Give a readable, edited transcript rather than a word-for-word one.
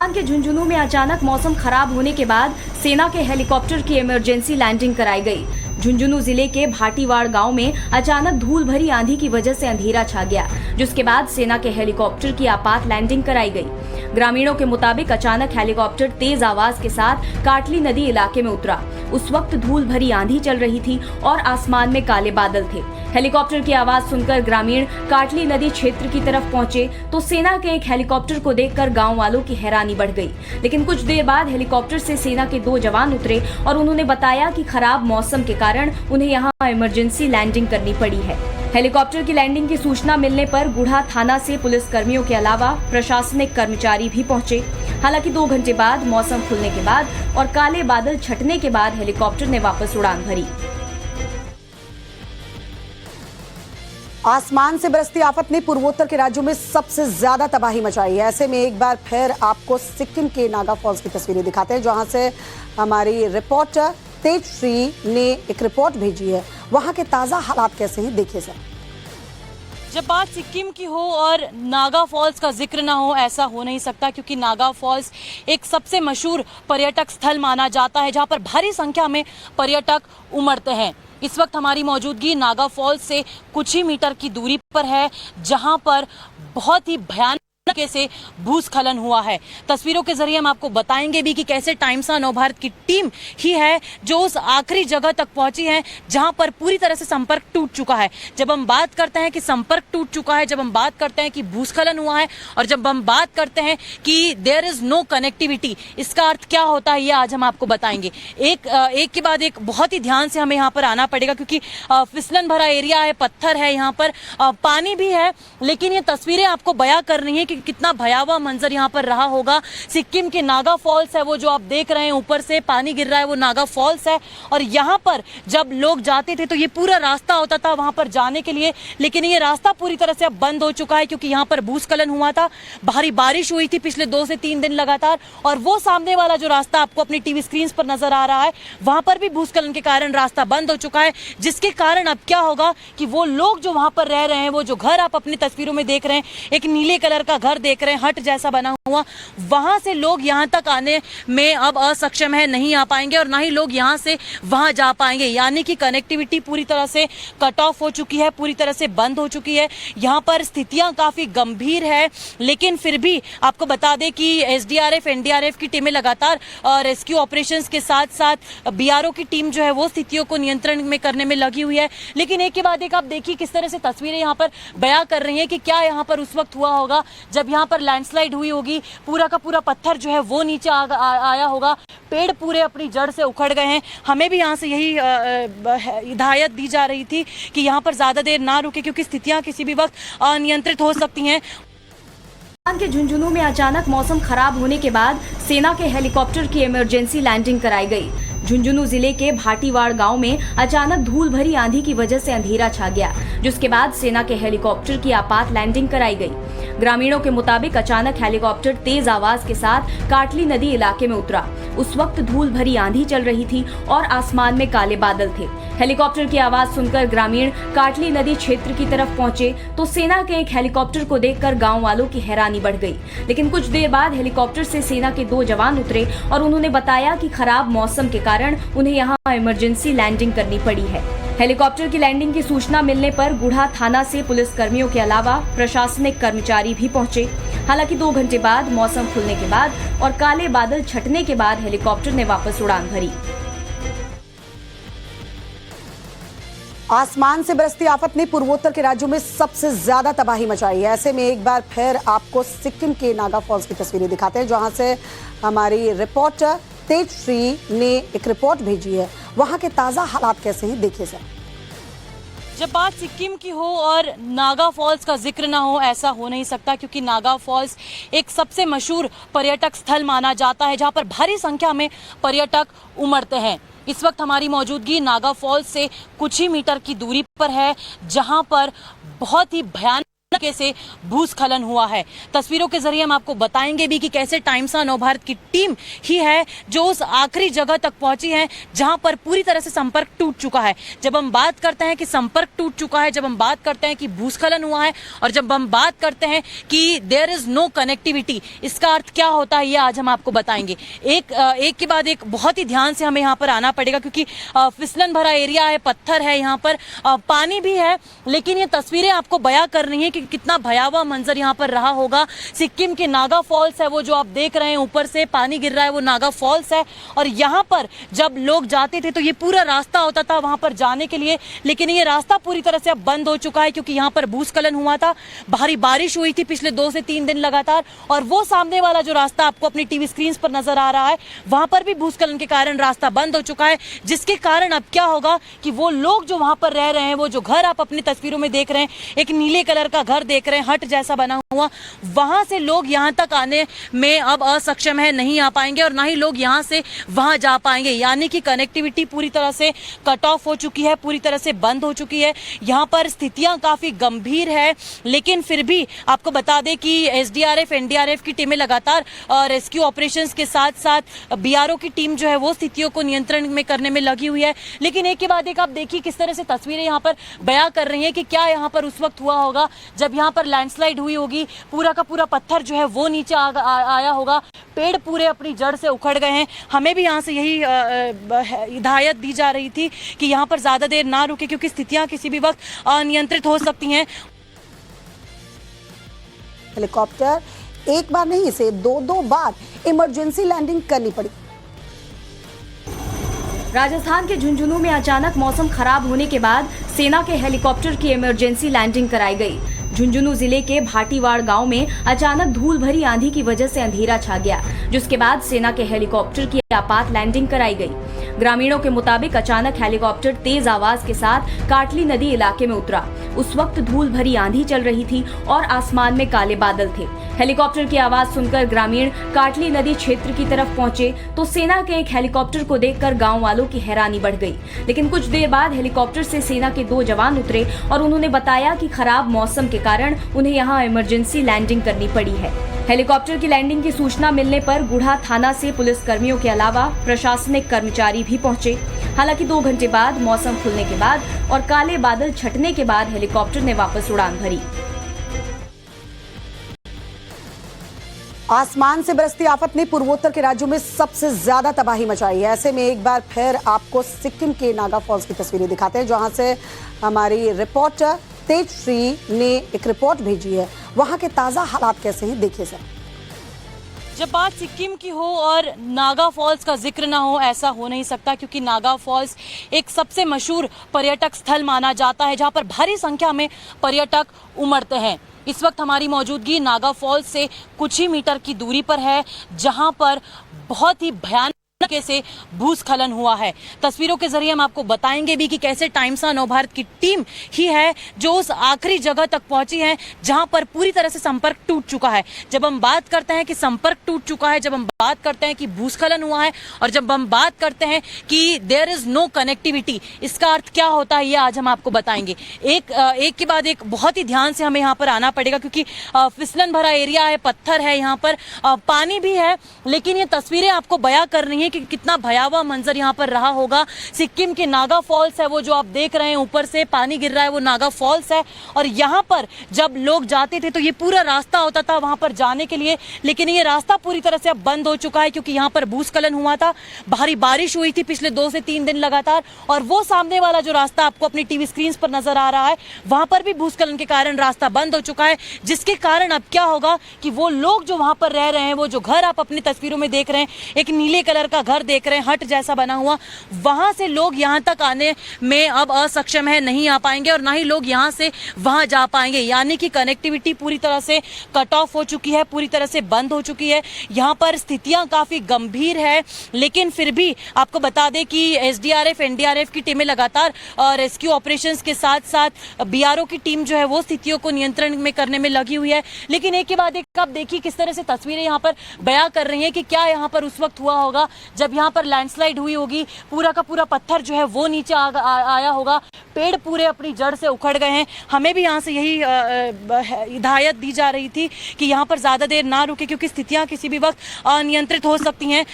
के झुंझुनू में अचानक मौसम खराब होने के बाद सेना के हेलीकॉप्टर की इमरजेंसी लैंडिंग कराई गई। झुंझुनू जिले के भाटीवाड़ गांव में अचानक धूल भरी आंधी की वजह से अंधेरा छा गया, जिसके बाद सेना के हेलीकॉप्टर की आपात लैंडिंग कराई गई। ग्रामीणों के मुताबिक अचानक हेलीकॉप्टर तेज आवाज के साथ काटली नदी इलाके में उतरा। उस वक्त धूल भरी आंधी चल रही थी और आसमान में काले बादल थे। हेलीकॉप्टर की आवाज सुनकर ग्रामीण काटली नदी क्षेत्र की तरफ पहुंचे तो सेना के एक हेलीकॉप्टर को देखकर गांव वालों की हैरानी बढ़ गई। लेकिन कुछ देर बाद हेलीकॉप्टर से सेना के 2 जवान उतरे और उन्होंने बताया कि खराब मौसम के कारण उन्हें यहां इमरजेंसी लैंडिंग करनी पड़ी है। हेलीकॉप्टर की लैंडिंग की सूचना मिलने पर गुढ़ा थाना से पुलिस कर्मियों के अलावा प्रशासनिक कर्मचारी भी पहुंचे। हालांकि 2 घंटे बाद मौसम खुलने के बाद और काले बादल छटने के बाद हेलीकॉप्टर ने वापस उड़ान भरी। आसमान से बरसती आफत ने पूर्वोत्तर के राज्यों में सबसे ज्यादा तबाही मचाई है। ऐसे में एक बार फिर आपको सिक्किम के नागा फॉल्स की तस्वीरें दिखाते हैं, जहां से हमारी रिपोर्टर तेजश्री ने एक रिपोर्ट भेजी है। वहां के ताजा हालात कैसे हैं, देखिए सर। जब बात सिक्किम की हो और नागा फॉल्स का जिक्र ना हो, ऐसा हो नहीं सकता, क्योंकि नागा फॉल्स एक सबसे मशहूर पर्यटक स्थल माना जाता है, जहां पर भारी संख्या में पर्यटक उमड़ते हैं। इस वक्त हमारी मौजूदगी नागा फॉल्स से कुछ ही मीटर की दूरी पर है, जहां पर बहुत ही भयानक तरीके से भूस्खलन हुआ है। तस्वीरों के जरिए हम आपको बताएंगे भी कि कैसे टाइम्स नव भारत की टीम ही है जो उस आखिरी जगह तक पहुंची है जहां पर पूरी तरह से संपर्क टूट चुका है। जब हम बात करते हैं कि संपर्क टूट चुका है, जब हम बात करते हैं कि भूस्खलन हुआ है, और जब हम बात करते हैं कि देयर इज नो कनेक्टिविटी, इसका अर्थ क्या होता है ये आज हम आपको बताएंगे। एक के बाद एक बहुत ही ध्यान से हमें यहाँ पर आना पड़ेगा, क्योंकि फिसलन भरा एरिया है, पत्थर है, यहाँ पर पानी भी है, लेकिन ये तस्वीरें आपको बयां कर रही है कि कितना भयावह मंजर यहाँ पर रहा होगा। सिक्किम के नागा फॉल्स है वो जो आप देख रहे हैं, ऊपर से पानी गिर रहा है, वो नागा फॉल्स है। और यहाँ पर जब लोग जाते थे तो ये पूरा रास्ता होता था वहां पर जाने के लिए, लेकिन ये रास्ता पूरी तरह से अब बंद हो चुका है, क्योंकि यहाँ पर भूस्खलन हुआ था, भारी बारिश हुई थी पिछले 2 से 3 दिन लगातार। और वो सामने वाला जो रास्ता आपको अपनी टीवी स्क्रीन पर नजर आ रहा है, वहां पर भी भूस्खलन के कारण रास्ता बंद हो चुका है, जिसके कारण अब क्या होगा कि वो लोग जो वहां पर रह रहे हैं, वो जो घर आप अपनी तस्वीरों में देख रहे हैं, एक नीले कलर का घर देख रहे हैं, हट जैसा बना हुआ, वहां से लोग यहां तक आने में अब असक्षम है, नहीं आ पाएंगे, और ना ही लोग यहां से वहां जा पाएंगे। यानी कि कनेक्टिविटी पूरी तरह से कट ऑफ हो चुकी है, पूरी तरह से बंद हो चुकी है। यहां पर स्थितियां काफी गंभीर है, लेकिन फिर भी आपको बता दें कि एसडीआरएफ, एनडीआरएफ की टीमें लगातार रेस्क्यू ऑपरेशंस के साथ साथ बीआरओ की टीम जो है वो स्थितियों को नियंत्रण में करने में लगी हुई है। लेकिन एक के बाद एक आप देखिए किस तरह से तस्वीरें यहाँ पर बयां कर रही हैं कि क्या यहाँ पर उस वक्त हुआ होगा जब यहाँ पर लैंडस्लाइड हुई होगी, पूरा का पूरा पत्थर जो है वो नीचे आया होगा, पेड़ पूरे अपनी जड़ से उखड़ गए हैं। हमें भी यहाँ से यही हिदायत दी जा रही थी कि यहाँ पर ज्यादा देर ना रुके, क्योंकि स्थितियां किसी भी वक्त अनियंत्रित हो सकती हैं। के झुंझुनू में अचानक मौसम खराब होने के बाद सेना के हेलीकॉप्टर की इमरजेंसी लैंडिंग कराई गई। झुंझुनू जिले के भाटीवाड़ गांव में अचानक धूल भरी आंधी की वजह से अंधेरा छा गया, जिसके बाद सेना के हेलीकॉप्टर की आपात लैंडिंग कराई गई। ग्रामीणों के मुताबिक अचानक हेलीकॉप्टर तेज आवाज के साथ काटली नदी इलाके में उतरा। उस वक्त धूल भरी आंधी चल रही थी और आसमान में काले बादल थे। हेलीकॉप्टर की आवाज सुनकर ग्रामीण काटली नदी क्षेत्र की तरफ पहुंचे तो सेना के एक हेलीकॉप्टर को देखकर गांव वालों की हैरानी बढ़ गई। लेकिन कुछ देर बाद हेलीकॉप्टर से सेना के 2 जवान उतरे और उन्होंने बताया कि खराब मौसम के कारण उन्हें यहां इमरजेंसी लैंडिंग करनी पड़ी है। हेलीकॉप्टर की लैंडिंग की सूचना मिलने पर गुढ़ा थाना से पुलिस कर्मियों के अलावा प्रशासनिक कर्मचारी भी पहुंचे। हालांकि 2 घंटे बाद मौसम खुलने के बाद और काले बादल छटने के बाद हेलीकॉप्टर ने वापस उड़ान भरी। आसमान से बरसती आफत ने पूर्वोत्तर के राज्यों में सबसे ज्यादा तबाही मचाई है। ऐसे में एक बार फिर आपको सिक्किम के नागा फॉल्स की तस्वीरें दिखाते हैं, जहां से हमारी रिपोर्टर तेजश्री ने एक रिपोर्ट भेजी है। वहां के ताजा हालात कैसे हैं, देखिए सर। जब बात सिक्किम की हो और नागा फॉल्स का जिक्र ना हो, ऐसा हो नहीं सकता, क्योंकि नागा फॉल्स एक सबसे मशहूर पर्यटक स्थल माना जाता है, जहां पर भारी संख्या में पर्यटक उमड़ते हैं। इस वक्त हमारी मौजूदगी नागा फॉल्स से कुछ ही मीटर की दूरी पर है, जहां पर बहुत ही भयानक से भूस्खलन हुआ है। तस्वीरों के जरिए हम आपको बताएंगे भी कि कैसे टाइम्स ऑफ नवभारत की टीम ही है जो उस आखिरी जगह तक पहुंची है जहां पर पूरी तरह से संपर्क टूट चुका है। जब हम बात करते हैं कि संपर्क टूट चुका है, जब हम बात करते हैं कि भूस्खलन हुआ है और जब हम बात करते हैं कि देयर इज नो कनेक्टिविटी, इसका अर्थ क्या होता है ये आज हम आपको बताएंगे। एक के बाद एक बहुत ही ध्यान से हमें यहाँ पर आना पड़ेगा क्योंकि फिसलन भरा एरिया है, पत्थर है, यहाँ पर पानी भी है, लेकिन ये तस्वीरें आपको बयां कर रही हैं कि कितना भयावह मंजर यहाँ पर रहा होगा। सिक्किम के नागा फॉल्स है वो जो आप देख रहे हैं, ऊपर से पानी गिर रहा है, वो नागा फॉल्स है। और यहाँ पर जब लोग जाते थे तो ये पूरा रास्ता होता था वहां पर जाने के लिए, लेकिन ये रास्ता पूरी तरह से अब बंद हो चुका है क्योंकि यहाँ पर भूस्खलन हुआ था, भारी बारिश हुई थी पिछले 2 से 3 दिन लगातार। और वो सामने वाला जो रास्ता आपको अपनी टीवी स्क्रीन पर नजर आ रहा है, वहां पर भी भूस्खलन के कारण रास्ता बंद हो चुका है, जिसके कारण अब क्या होगा कि वो लोग जो वहां पर रह रहे हैं, वो जो घर आप अपनी तस्वीरों में देख रहे हैं, एक नीले कलर का घर देख रहे हैं, हट जैसा बना हुआ, वहां से लोग यहां तक आने में अब असक्षम है, नहीं आ पाएंगे और ना ही लोग यहां से वहां जा पाएंगे। यानी कि कनेक्टिविटी पूरी तरह से कट ऑफ हो चुकी है, पूरी तरह से बंद हो चुकी है। यहाँ पर स्थितियां काफी गंभीर है, लेकिन फिर भी आपको बता दें कि एसडीआरएफ, एनडीआरएफ की टीमें लगातार रेस्क्यू ऑपरेशंस के साथ साथ बीआरओ की टीम जो है वो स्थितियों को नियंत्रण में करने में लगी हुई है। लेकिन एक के बाद एक आप देखिए किस तरह से तस्वीरें यहाँ पर बयां कर रही हैं कि क्या यहाँ पर उस वक्त हुआ होगा जब यहाँ पर लैंडस्लाइड हुई होगी, पूरा का पूरा पत्थर जो है वो नीचे आया होगा, पेड़ पूरे अपनी जड़ से उखड़ गए हैं। हमें भी यहाँ से यही हिदायत दी जा रही थी कि यहाँ पर ज्यादा देर ना रुके क्योंकि स्थितियां किसी भी वक्त अनियंत्रित हो सकती हैं। हेलीकॉप्टर एक बार नहीं, इसे 2 बार इमरजेंसी लैंडिंग करनी पड़ी। राजस्थान के झुंझुनू में अचानक मौसम खराब होने के बाद सेना के हेलीकॉप्टर की इमरजेंसी लैंडिंग कराई गई। झुंझुनू जिले के भाटीवाड़ गांव में अचानक धूल भरी आंधी की वजह से अंधेरा छा गया, जिसके बाद सेना के हेलीकॉप्टर की आपात लैंडिंग कराई गई। ग्रामीणों के मुताबिक अचानक हेलीकॉप्टर तेज आवाज के साथ काटली नदी इलाके में उतरा। उस वक्त धूल भरी आंधी चल रही थी और आसमान में काले बादल थे। हेलीकॉप्टर की आवाज सुनकर ग्रामीण काटली नदी क्षेत्र की तरफ पहुंचे तो सेना के एक हेलीकॉप्टर को देखकर गांव वालों की हैरानी बढ़ गई। लेकिन कुछ देर बाद हेलीकॉप्टर से सेना के 2 जवान उतरे और उन्होंने बताया कि खराब मौसम के कारण उन्हें यहां इमरजेंसी लैंडिंग करनी पड़ी है। हेलीकॉप्टर की लैंडिंग की सूचना मिलने पर गुढ़ा थाना से पुलिस कर्मियों के अलावा प्रशासनिक कर्मचारी भी पहुंचे। हालांकि 2 घंटे बाद मौसम खुलने के बाद और काले बादल छटने के बाद हेलीकॉप्टर ने वापस उड़ान भरी। आसमान से बरसती आफत ने पूर्वोत्तर के राज्यों में सबसे ज्यादा तबाही मचाई है। ऐसे में एक बार फिर आपको सिक्किम के नागा फॉल्स की तस्वीरें दिखाते हैं, जहां से हमारी रिपोर्टर तेजश्री ने एक रिपोर्ट भेजी है। वहां के ताजा हालात कैसे हैं, देखिए सर। जब बात सिक्किम की हो और नागा फॉल्स का जिक्र ना हो, ऐसा हो नहीं सकता क्योंकि नागा फॉल्स एक सबसे मशहूर पर्यटक स्थल माना जाता है जहां पर भारी संख्या में पर्यटक उमड़ते हैं। इस वक्त हमारी मौजूदगी नागा फॉल्स से कुछ ही मीटर की दूरी पर है, जहां पर बहुत ही भयानक से भूस्खलन हुआ है। तस्वीरों के जरिए हम आपको बताएंगे भी कि कैसे टाइम्स ऑफ नवभारत की टीम ही है जो उस आखिरी जगह तक पहुंची है जहां पर पूरी तरह से संपर्क टूट चुका है। जब हम बात करते हैं कि संपर्क टूट चुका है, जब हम बात करते हैं कि भूस्खलन हुआ है और जब हम बात करते हैं कि देयर इज नो कनेक्टिविटी, इसका अर्थ क्या होता है ये आज हम आपको बताएंगे। एक के बाद एक बहुत ही ध्यान से हमें यहाँ पर आना पड़ेगा क्योंकि फिसलन भरा एरिया है, पत्थर है, यहाँ पर पानी भी है, लेकिन ये तस्वीरें आपको बयां कर रही हैं कि कितना भयावह मंजर यहाँ पर रहा होगा। सिक्किम के नागा फॉल्स है वो जो आप देख रहे हैं, ऊपर से पानी गिर रहा है, वो नागा फॉल्स है। और यहाँ पर जब लोग जाते थे तो ये पूरा रास्ता होता था वहां पर जाने के लिए, लेकिन ये रास्ता पूरी तरह से अब बंद हो चुका है क्योंकि यहाँ पर भूस्खलन हुआ था, भारी बारिश हुई थी पिछले 2 से 3 दिन लगातार। और वो सामने वाला जो रास्ता आपको अपनी टीवी स्क्रीन पर नजर आ रहा है, वहां पर भी भूस्खलन के कारण रास्ता बंद हो चुका है, जिसके कारण अब क्या होगा कि वो लोग जो वहां पर रह रहे हैं, वो जो घर आप अपनी तस्वीरों में देख रहे हैं, एक नीले कलर का घर देख रहे हैं, हट जैसा बना हुआ, वहां से लोग यहां तक आने में अब असक्षम है, नहीं आ पाएंगे और ना ही लोग यहां से वहां जा पाएंगे। यानी कि कनेक्टिविटी पूरी तरह से कट ऑफ हो चुकी है, पूरी तरह से बंद हो चुकी है। यहाँ पर स्थितियां काफी गंभीर है, लेकिन फिर भी आपको बता दें कि एसडीआरएफ, एनडीआरएफ की टीमें लगातार रेस्क्यू ऑपरेशंस के साथ साथ बीआरओ की टीम जो है वो स्थितियों को नियंत्रण में करने में लगी हुई है। लेकिन एक के बाद एक आप देखिए किस तरह से तस्वीरें यहाँ पर बयां कर रही हैं कि क्या यहाँ पर उस वक्त हुआ होगा जब यहाँ पर लैंडस्लाइड हुई होगी, पूरा का पूरा पत्थर जो है वो नीचे आया होगा, पेड़ पूरे अपनी जड़ से उखड़ गए हैं। हमें भी यहाँ से यही हिदायत दी जा रही थी कि यहाँ पर ज़्यादा देर ना रुके, क्योंकि स्थितियाँ किसी भी वक्त अनियंत्रित हो सकती हैं।